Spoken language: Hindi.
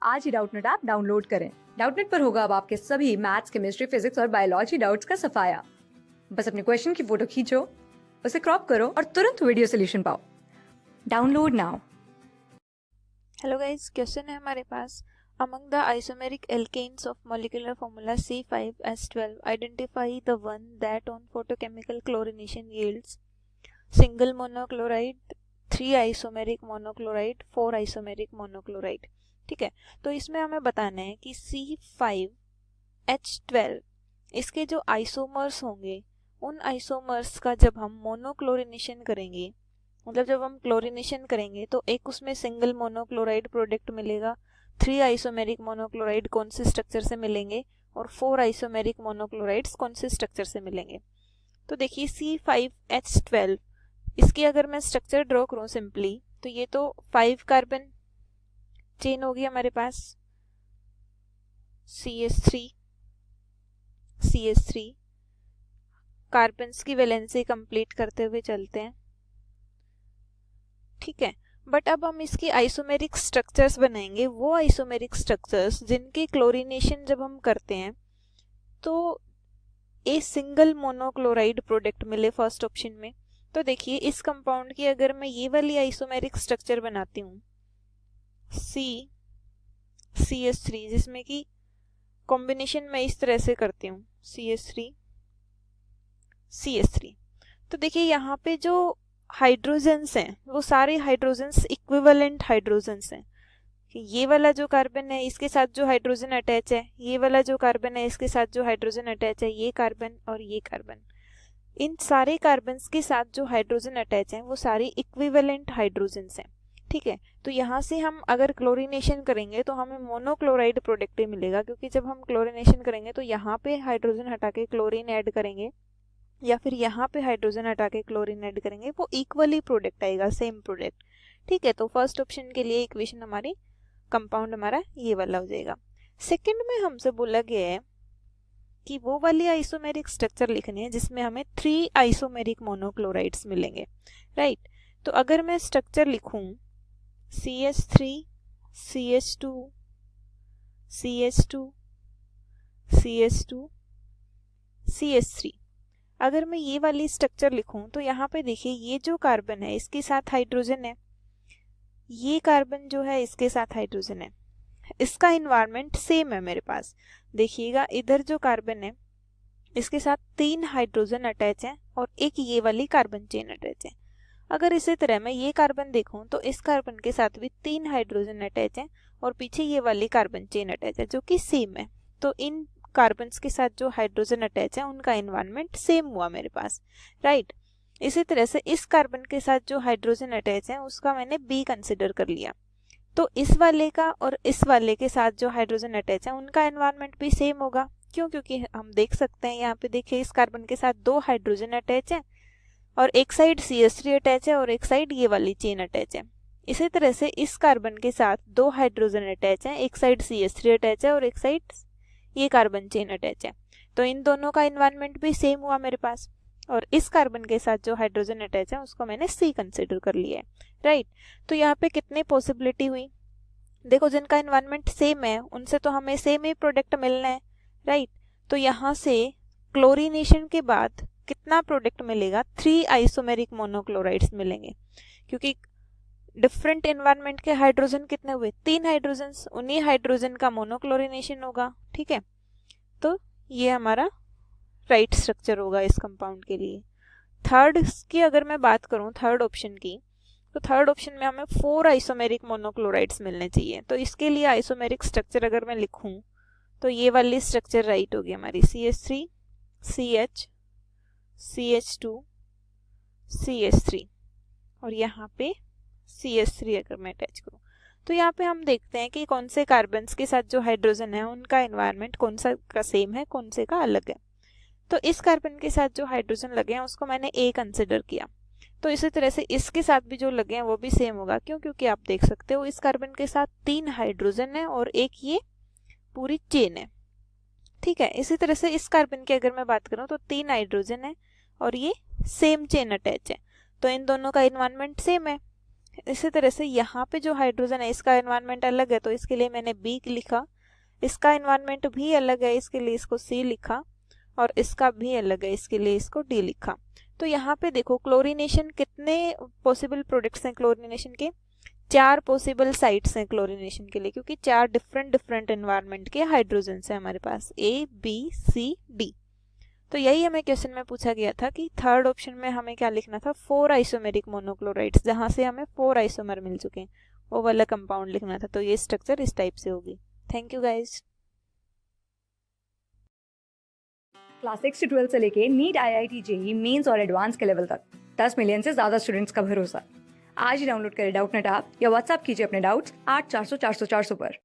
आज ही डाउटनेट ऐप डाउनलोड करें। डाउटनेट पर होगा अब आपके सभी मैथ्स, केमिस्ट्री, फिजिक्स और बायोलॉजी डाउट्स का सफाया। बस अपने क्वेश्चन की फोटो खींचो, उसे क्रॉप करो और तुरंत वीडियो सोल्यूशन पाओ। Download now. Hello guys, question है हमारे पास। Among the isomeric alkanes of molecular formula C5H12 identify the one that on photochemical chlorination yields single monochloride, 3 isomeric monochloride, 4 isomeric monochloride. ठीक है, तो इसमें हमें बताना है कि C5H12 इसके जो आइसोमर्स होंगे, उन आइसोमर्स का जब हम मोनोक्लोरिनेशन करेंगे, मतलब जब हम क्लोरिनेशन करेंगे तो एक उसमें सिंगल मोनोक्लोराइड प्रोडक्ट मिलेगा, 3 आइसोमेरिक मोनोक्लोराइड कौन से स्ट्रक्चर से मिलेंगे और 4 आइसोमेरिक मोनोक्लोराइड्स कौन से स्ट्रक्चर से मिलेंगे। तो देखिए C5H12 इसकी अगर मैं स्ट्रक्चर ड्रॉ करूं सिंपली, तो ये तो 5 कार्बन चेन होगी हमारे पास, CH3 कार्बन्स की वैलेंसी कंप्लीट करते हुए चलते हैं। ठीक है, बट अब हम इसकी आइसोमेरिक स्ट्रक्चर्स बनाएंगे, वो आइसोमेरिक स्ट्रक्चर्स जिनकी क्लोरिनेशन जब हम करते हैं तो ए सिंगल मोनोक्लोराइड प्रोडक्ट मिले फर्स्ट ऑप्शन में। तो देखिए इस कंपाउंड की अगर मैं ये वाली आइसोमेरिक स्ट्रक्चर बनाती हूँ CH3, जिसमें कि कॉम्बिनेशन मैं इस तरह से करती हूँ CH3, तो देखिए यहाँ पे जो हाइड्रोजन्स हैं वो सारे हाइड्रोजन्स इक्विवेलेंट हाइड्रोजन्स हैं। ये वाला जो कार्बन है इसके साथ जो हाइड्रोजन अटैच है, ये वाला जो कार्बन है इसके साथ जो हाइड्रोजन अटैच है, ये कार्बन और ये कार्बन, इन सारे कार्बन्स के साथ जो हाइड्रोजन अटैच हैं वो सारे इक्विवेलेंट हाइड्रोजन्स हैं। ठीक है, तो यहाँ से हम अगर क्लोरिनेशन करेंगे तो हमें मोनोक्लोराइड प्रोडक्ट ही मिलेगा, क्योंकि जब हम क्लोरिनेशन करेंगे तो यहाँ पे हाइड्रोजन हटा के क्लोरीन ऐड करेंगे या फिर यहाँ पे हाइड्रोजन हटा के क्लोरीन ऐड करेंगे, वो इक्वली प्रोडक्ट आएगा, सेम प्रोडक्ट। ठीक है, तो फर्स्ट ऑप्शन के लिए इक्वेशन हमारी कंपाउंड हमारा ये वाला हो जाएगा। सेकंड में हमसे बोला गया है कि वो वाली आइसोमेरिक स्ट्रक्चर लिखनी है जिसमें हमें 3 आइसोमेरिक मोनोक्लोराइड्स मिलेंगे, राइट। तो अगर मैं स्ट्रक्चर लिखूं CH3 CH2 CH2 CH2 CH3, अगर मैं ये वाली स्ट्रक्चर लिखूं तो यहाँ पे देखिए ये जो कार्बन है इसके साथ हाइड्रोजन है, ये कार्बन जो है इसके साथ हाइड्रोजन है, इसका एनवायरनमेंट सेम है मेरे पास। देखिएगा इधर जो कार्बन है इसके साथ 3 हाइड्रोजन अटैच है और एक ये वाली कार्बन चेन अटैच है। अगर इसी तरह मैं ये कार्बन देखूं तो इस कार्बन के साथ भी 3 हाइड्रोजन अटैच है और पीछे ये वाली कार्बन चेन अटैच है जो कि सेम है। तो इन कार्बन्स के साथ जो हाइड्रोजन अटैच है उनका एनवायरनमेंट सेम हुआ मेरे पास, राइट। इसी तरह से इस कार्बन के साथ जो हाइड्रोजन अटैच है उसका मैंने B कंसिडर कर लिया। तो इस वाले का और इस वाले के साथ जो हाइड्रोजन अटैच है उनका एनवायरनमेंट भी सेम होगा। क्यों? क्योंकि हम देख सकते हैं यहाँ पे देखिए इस कार्बन के साथ 2 हाइड्रोजन अटैच है और एक साइड CH3 अटैच है और एक साइड ये वाली चेन अटैच है। इसी तरह से इस कार्बन के साथ 2 हाइड्रोजन अटैच है, एक साइड CH3 अटैच है और एक साइड ये कार्बन चेन अटैच है। तो इन दोनों का एनवायरनमेंट भी सेम हुआ मेरे पास। और इस कार्बन के साथ जो हाइड्रोजन अटैच है उसको मैंने C कंसिडर कर लिया है, राइट। तो यहाँ पे कितनी पॉसिबिलिटी हुई, देखो जिनका एनवायरनमेंट सेम है उनसे तो हमें सेम ही प्रोडक्ट मिलना है, राइट। तो यहाँ से क्लोरिनेशन के बाद कितना प्रोडक्ट मिलेगा, 3 आइसोमेरिक मोनोक्लोराइड्स मिलेंगे, क्योंकि डिफरेंट एनवायरनमेंट के हाइड्रोजन कितने हुए, 3 हाइड्रोजन, उन्हीं हाइड्रोजन का मोनोक्लोरिनेशन होगा। ठीक है, तो ये हमारा राइट स्ट्रक्चर होगा इस कंपाउंड के लिए। थर्ड की अगर मैं बात करूं, थर्ड ऑप्शन की, तो थर्ड ऑप्शन में हमें 4 आइसोमेरिक मोनोक्लोराइड्स मिलने चाहिए। तो इसके लिए आइसोमेरिक स्ट्रक्चर अगर मैं लिखूं तो ये वाली स्ट्रक्चर राइट होगी हमारी, CH3 CH CH2 CH3 और यहाँ पे CH3 अगर मैं अटैच करूं तो यहाँ पे हम देखते हैं कि कौन से कार्बन्स के साथ जो हाइड्रोजन है उनका एनवायरनमेंट कौन सा का सेम है, कौन से का अलग है। तो इस कार्बन के साथ जो हाइड्रोजन लगे हैं उसको मैंने A कंसिडर किया। तो इसी तरह से इसके साथ भी जो लगे हैं वो भी सेम होगा। क्यों? क्योंकि आप देख सकते हो इस कार्बन के साथ 3 हाइड्रोजन है और एक ये पूरी चेन है। ठीक है, इसी तरह से इस कार्बन की अगर मैं बात करूं तो 3 हाइड्रोजन है और ये सेम चेन अटैच है, तो इन दोनों का एनवायरनमेंट सेम है। इसी तरह से यहाँ पे जो हाइड्रोजन है इसका एनवायरनमेंट अलग है, तो इसके लिए मैंने बी लिखा, इसका एनवायरनमेंट भी अलग है, इसके लिए इसको सी लिखा, और इसका भी अलग है, इसके लिए इसको डी लिखा। तो यहाँ पे देखो क्लोरीनेशन कितने पॉसिबल प्रोडक्ट्स हैं क्लोरीनेशन के, 4 पॉसिबल साइट्स हैं क्लोरीनेशन के लिए, क्योंकि 4 डिफरेंट एनवायरनमेंट के हाइड्रोजन है हमारे पास, ए बी सी डी। तो यही हमें क्वेश्चन में पूछा गया था कि थर्ड ऑप्शन में हमें क्या लिखना था, 4 आइसोमेरिक मोनोक्लोराइड्स, जहां से हमें 4 आइसोमर मिल चुके हैं, वो वाला कंपाउंड लिखना था। तो ये स्ट्रक्चर इस टाइप से होगी। Thank you guys. क्लास 6 से 12 से लेके नीट, IIT, JEE मेंस और एडवांस के लेवल तक 10 मिलियन से ज्यादा स्टूडेंट्स का भरोसा। आज ही डाउनलोड करें डाउटनेट ऐप या व्हाट्सएप कीजिए अपने डाउट्स 8400 400 400 पर।